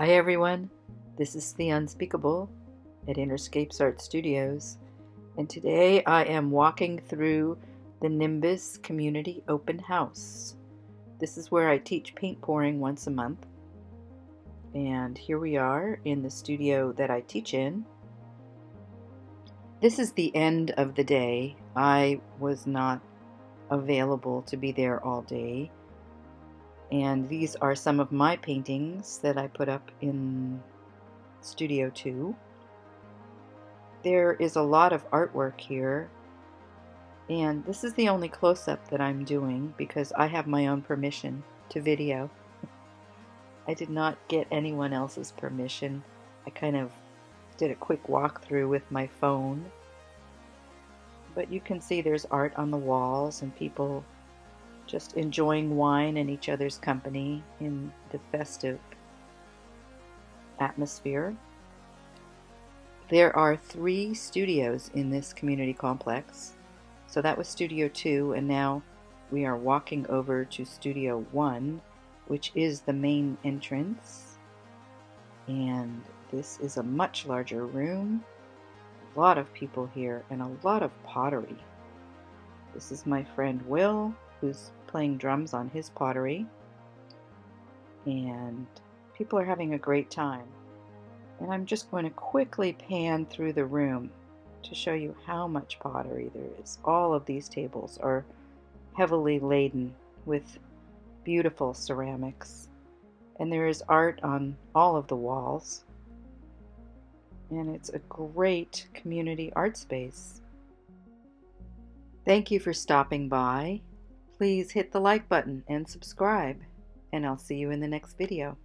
Hi everyone, this is The Unspeakable at Interscapes Art Studios, and today I am walking through the Nimbus Community Open House. This is where I teach paint pouring once a month, and here we are in the studio that I teach in. This is the end of the day. I was not available to be there all day. And these are some of my paintings that I put up in Studio 2. There is a lot of artwork here, and this is the only close-up that I'm doing because I have my own permission to video. I did not get anyone else's permission. I kind of did a quick walkthrough with my phone. But you can see there's art on the walls and people just enjoying wine and each other's company in the festive atmosphere. There are 3 studios in this community complex. So that was Studio 2, and now we are walking over to Studio 1, which is the main entrance. And this is a much larger room. A lot of people here and a lot of pottery. This is my friend Will, who's playing drums on his pottery, and people are having a great time. And I'm just going to quickly pan through the room to show you how much pottery there is. All of these tables are heavily laden with beautiful ceramics, and there is art on all of the walls, and it's a great community art space. Thank you for stopping by. Please hit the like button and subscribe, and I'll see you in the next video.